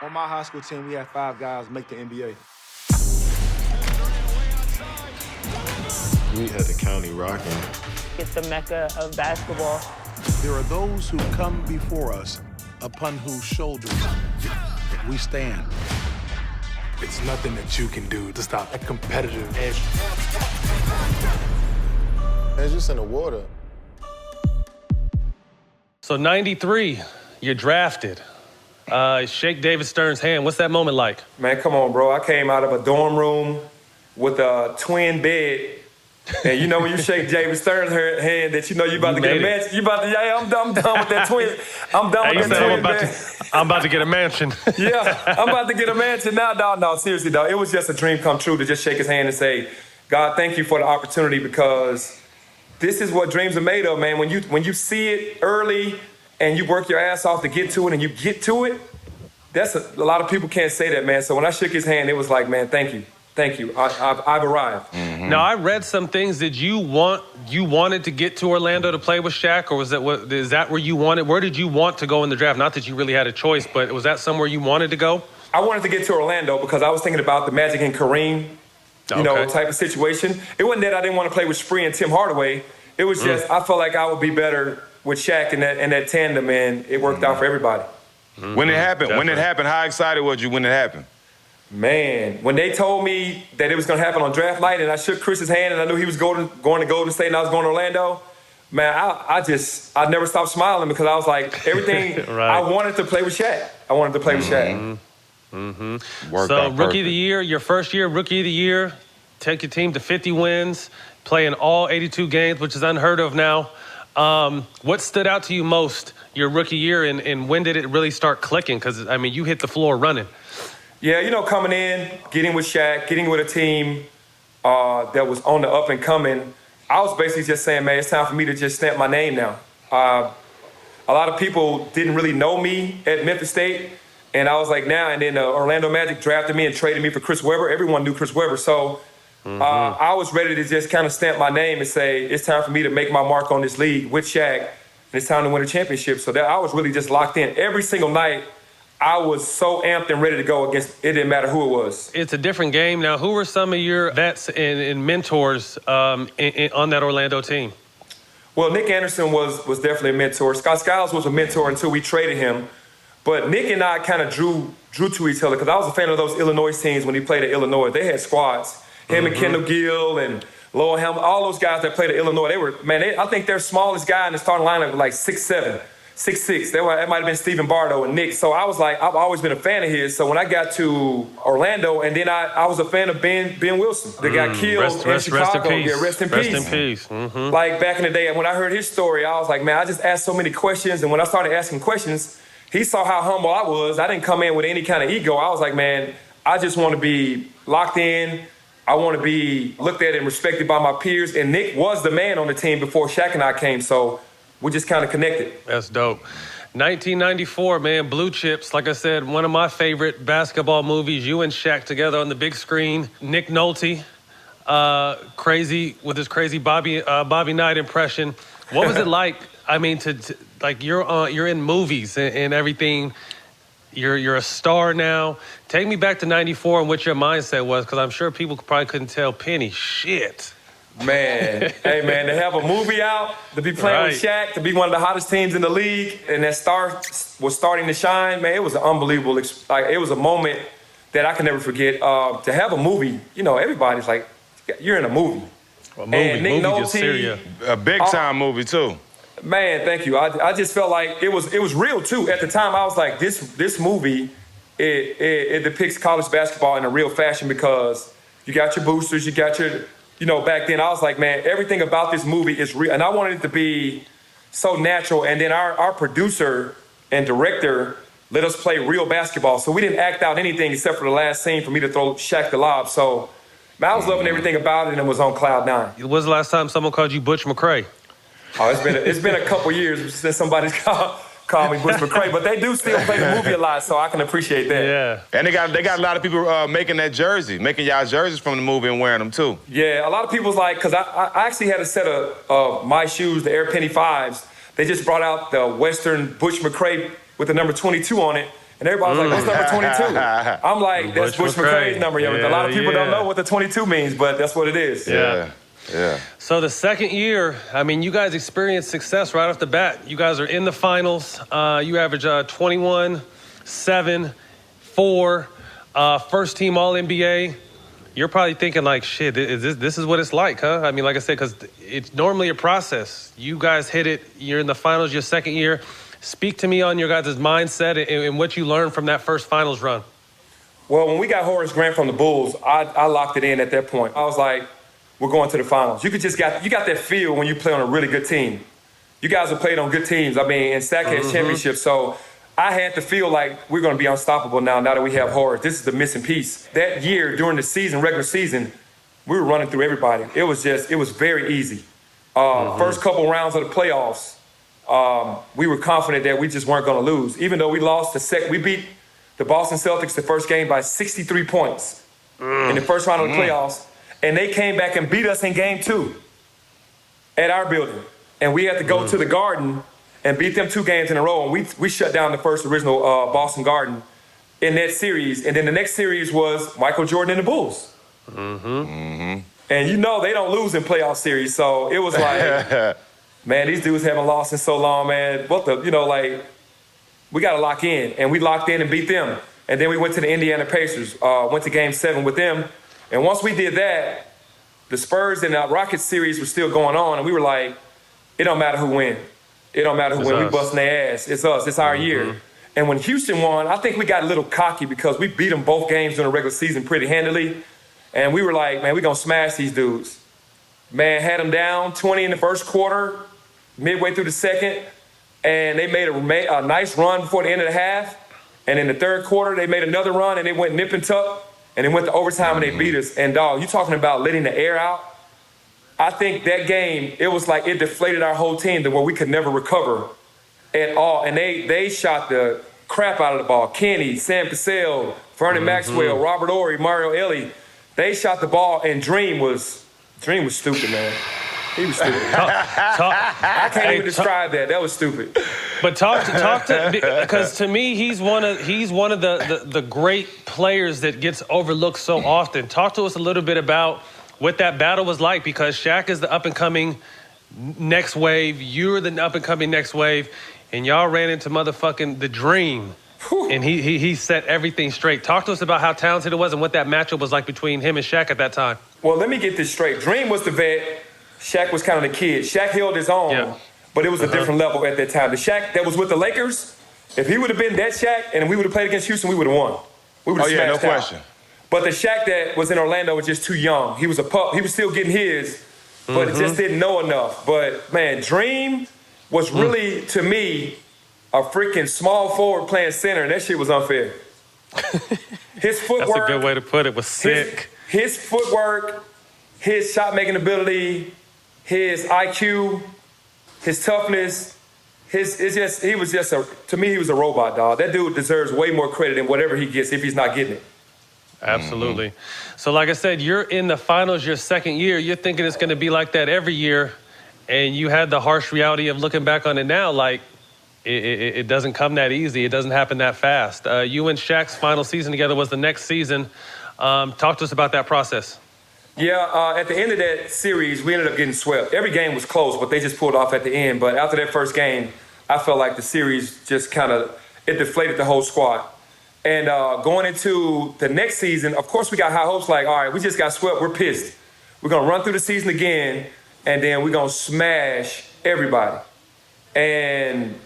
On my high school team, we had 5 guys make the NBA. We had the county rocking. It's the mecca of basketball. There are those who come before us, upon whose shoulders we stand. It's nothing that you can do to stop a competitive edge. It's just in the water. So 93, you're drafted. Shake David Stern's hand. What's that moment like? Man, come on, bro. I came out of a dorm room with a twin bed. And you know when you shake David Stern's hand that you know you about to get a mansion. You about to, yeah, I'm done with that twin. I'm done with that twin bed. I'm about to get a mansion. Yeah, I'm about to get a mansion now. No, seriously, dog. It was just a dream come true to just shake his hand and say, God, thank you for the opportunity, because this is what dreams are made of, man. When you see it early and you work your ass off to get to it and you get to it, that's a lot of people can't say that, man. So when I shook his hand, it was like, man, thank you. Thank you. I've arrived. Mm-hmm. Now, I read some things. Did you wanted to get to Orlando to play with Shaq, or is that where you wanted? Where did you want to go in the draft? Not that you really had a choice, but was that somewhere you wanted to go? I wanted to get to Orlando because I was thinking about the Magic and Kareem, type of situation. It wasn't that I didn't want to play with Spree and Tim Hardaway. It was just I felt like I would be better with Shaq and that tandem, and it worked out for everybody. Mm-hmm. When it happened, how excited was you when it happened? Man, when they told me that it was going to happen on draft night and I shook Chris's hand and I knew he was going to Golden State and I was going to Orlando, man, I never stopped smiling because I was like, everything, right. I wanted to play with Shaq. I wanted to play with Shaq. Mm-hmm. So rookie of the year, your first year, rookie of the year, take your team to 50 wins, playing all 82 games, which is unheard of now. What stood out to you most your rookie year, and when did it really start clicking? Because, I mean, you hit the floor running. Yeah, coming in, getting with Shaq, getting with a team that was on the up and coming, I was basically just saying, man, it's time for me to just stamp my name now. A lot of people didn't really know me at Memphis State, and I was like, now, and then Orlando Magic drafted me and traded me for Chris Webber. Everyone knew Chris Webber, so I was ready to just kind of stamp my name and say, it's time for me to make my mark on this league with Shaq, and it's time to win a championship. So I was really just locked in. Every single night, I was so amped and ready to go against, it didn't matter who it was. It's a different game now. Who were some of your vets and mentors on that Orlando team? Well, Nick Anderson was definitely a mentor. Scott Skiles was a mentor until we traded him. But Nick and I kind of drew to each other because I was a fan of those Illinois teams when he played at Illinois. They had squads. Him and Kendall Gill and Lowell Helm, all those guys that played at Illinois, they were, man, I think their smallest guy in the starting lineup was like 6'7". 6'6". That might have been Stephen Bardo and Nick. So I was like, I've always been a fan of his. So when I got to Orlando, and then I was a fan of Ben Wilson. That got killed in Chicago. Rest in peace. Mm-hmm. Like back in the day, when I heard his story, I was like, man, I just asked so many questions. And when I started asking questions, he saw how humble I was. I didn't come in with any kind of ego. I was like, man, I just want to be locked in. I want to be looked at and respected by my peers. And Nick was the man on the team before Shaq and I came. So we just kind of connected. That's dope. 1994, man, Blue Chips. Like I said, one of my favorite basketball movies. You and Shaq together on the big screen. Nick Nolte, crazy with his crazy Bobby Knight impression. What was it like? I mean, like you're in movies and everything. You're a star now. Take me back to 94 and what your mindset was, because I'm sure people probably couldn't tell penny shit. Man, hey man, to have a movie out, to be playing with Shaq, to be one of the hottest teams in the league, and that star was starting to shine, man, it was an unbelievable, it was a moment that I can never forget. To have a movie, everybody's like, you're in a movie. A movie just serious. A big time movie too. Man, thank you. I just felt like it was real too. At the time, I was like, this movie, it depicts college basketball in a real fashion, because you got your boosters, you got your, back then I was like, man, everything about this movie is real. And I wanted it to be so natural. And then our producer and director let us play real basketball. So we didn't act out anything except for the last scene for me to throw Shaq the lob. So, man, I was loving everything about it, and it was on cloud nine. When was the last time someone called you Butch McRae? Oh, it's been a couple years since somebody's called me Butch McRae, but they do still play the movie a lot, so I can appreciate that. Yeah. And they got a lot of people making y'all jerseys from the movie and wearing them too. Yeah, a lot of people's like, because I actually had a set of my shoes, the Air Penny 5s. They just brought out the Western Butch McRae with the number 22 on it, And everybody was like, what's number 22? I'm like, that's Bush McCray's number. Yeah, a lot of people don't know what the 22 means, but that's what it is. Yeah. So the second year, I mean, you guys experienced success right off the bat. You guys are in the finals. You average 21, 7, 4, first team All-NBA. You're probably thinking like, shit, this is what it's like, huh? I mean, like I said, because it's normally a process. You guys hit it. You're in the finals your second year. Speak to me on your guys' mindset and what you learned from that first finals run. Well, when we got Horace Grant from the Bulls, I locked it in at that point. I was like, we're going to the finals. You got that feel when you play on a really good team. You guys have played on good teams. I mean, and Shaq has championships, so I had to feel like we're going to be unstoppable now that we have Horace. This is the missing piece. That year during the season, regular season, we were running through everybody. It was very easy. First couple rounds of the playoffs, we were confident that we just weren't going to lose. Even though we lost we beat the Boston Celtics the first game by 63 points in the first round of the playoffs, and they came back and beat us in game 2 at our building. And we had to go to the Garden and beat them 2 games in a row, and we shut down the first original Boston Garden in that series. And then the next series was Michael Jordan and the Bulls. And you know they don't lose in playoff series, so it was like, man, these dudes haven't lost in so long, man. We got to lock in. And we locked in and beat them. And then we went to the Indiana Pacers, went to game 7 with them. And once we did that, the Spurs and the Rockets series were still going on, and we were like, it don't matter who wins. It don't matter who wins. We busting their ass. It's us. It's our year. And when Houston won, I think we got a little cocky because we beat them both games during the regular season pretty handily. And we were like, man, we're going to smash these dudes. Man, had them down 20 in the first quarter, midway through the second, and they made a nice run before the end of the half. And in the third quarter, they made another run, and they went nip and tuck, and they went to overtime, and they beat us. And, dog, you talking about letting the air out? I think that game, it was like it deflated our whole team to where we could never recover at all. And they shot the crap out of the ball. Kenny, Sam Cassell, Vernon Maxwell, Robert Horry, Mario Elie. They shot the ball, and Dream was stupid, man. He was stupid. I can't even describe that. That was stupid. But talk to because to me he's one of the great players that gets overlooked so often. Talk to us a little bit about what that battle was like, because Shaq is the up-and-coming next wave. You're the up-and-coming next wave, and y'all ran into motherfucking the Dream. And he set everything straight. Talk to us about how talented it was and what that matchup was like between him and Shaq at that time. Well, let me get this straight. Dream was the vet. Shaq was kind of the kid. Shaq held his own, but it was a different level at that time. The Shaq that was with the Lakers, if he would have been that Shaq and we would have played against Houston, we would have won. We would have smashed no out. question. But the Shaq that was in Orlando was just too young. He was a pup. He was still getting his, but just didn't know enough. But, man, Dream was really, to me, a freaking small forward playing center, and that shit was unfair. His footwork. That's a good way to put it. Was sick. His footwork, his shot-making ability, his IQ, his toughness, he was just to me, he was a robot, dog. That dude deserves way more credit than whatever he gets if he's not getting it. Absolutely. So like I said, you're in the finals your second year. You're thinking it's going to be like that every year, and you had the harsh reality of looking back on it now, like it doesn't come that easy. It doesn't happen that fast. You and Shaq's final season together was the next season. Talk to us about that process. Yeah, at the end of that series, we ended up getting swept. Every game was close, but they just pulled off at the end. But after that first game, I felt like the series just it deflated the whole squad. And going into the next season, of course, we got high hopes like, all right, we just got swept. We're pissed. We're going to run through the season again, and then we're going to smash everybody. And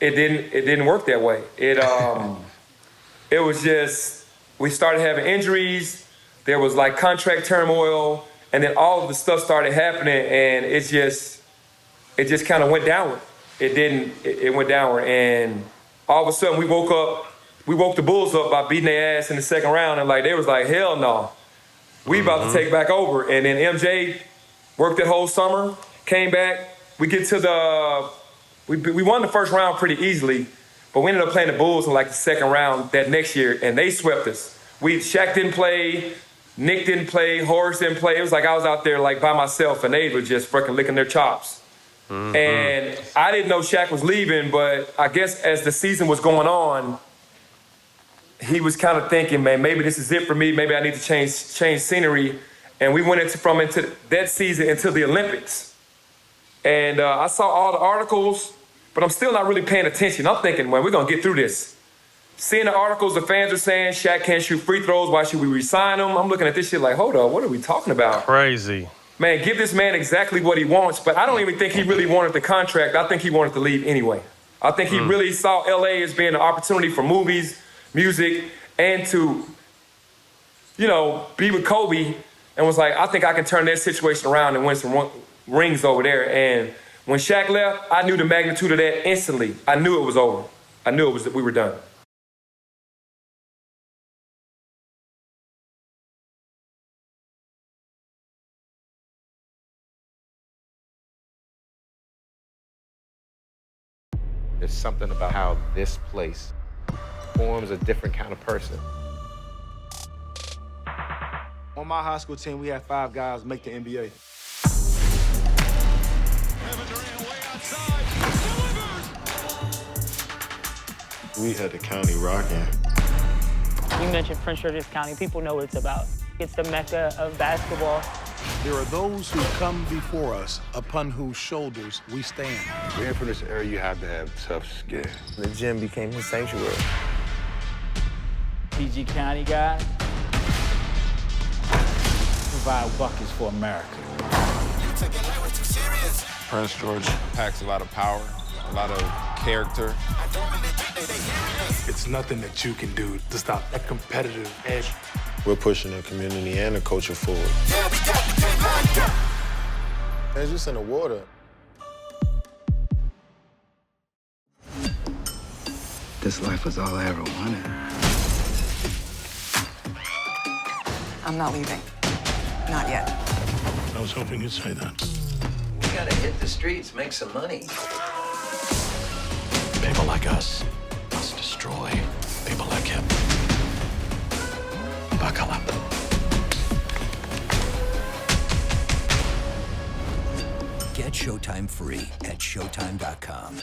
it didn't work that way. It was just, we started having injuries. There was like contract turmoil, and then all of the stuff started happening, and it just kind of went downward. It went downward, and all of a sudden we woke the Bulls up by beating their ass in the second round, and like they was like, hell no, we about to take back over. And then MJ worked that whole summer, came back. We get to we won the first round pretty easily, but we ended up playing the Bulls in like the second round that next year, and they swept us. Shaq didn't play, Nick didn't play, Horace didn't play. It was like I was out there like by myself, and they were just freaking licking their chops. And I didn't know Shaq was leaving, but I guess as the season was going on, he was kind of thinking, man, maybe this is it for me. Maybe I need to change scenery. And we went into that season into the Olympics. And I saw all the articles, but I'm still not really paying attention. I'm thinking, man, we're going to get through this. Seeing the articles, the fans are saying Shaq can't shoot free throws. Why should we re-sign him? I'm looking at this shit like, hold up, what are we talking about? Crazy. Man, give this man exactly what he wants. But I don't even think he really wanted the contract. I think he wanted to leave anyway. I think he really saw LA as being an opportunity for movies, music, and to, you know, be with Kobe, and was like, I think I can turn that situation around and win some rings over there. And when Shaq left, I knew the magnitude of that instantly. I knew it was over. I knew we were done. There's something about how this place forms a different kind of person. On my high school team, we had 5 guys make the NBA. We had the county rocking. You mentioned Prince George's County. People know what it's about. It's the mecca of basketball. There are those who come before us, upon whose shoulders we stand. Being from this area, you have to have tough skin. The gym became his sanctuary. PG County guys provide buckets for America. Prince George packs a lot of power, a lot of character. It's nothing that you can do to stop that competitive edge. We're pushing the community and the culture forward. It's just in the water. This life was all I ever wanted. I'm not leaving. Not yet. I was hoping you'd say that. We gotta hit the streets, make some money. People like us must destroy people like him. Buckle up. Get Showtime free at Showtime.com.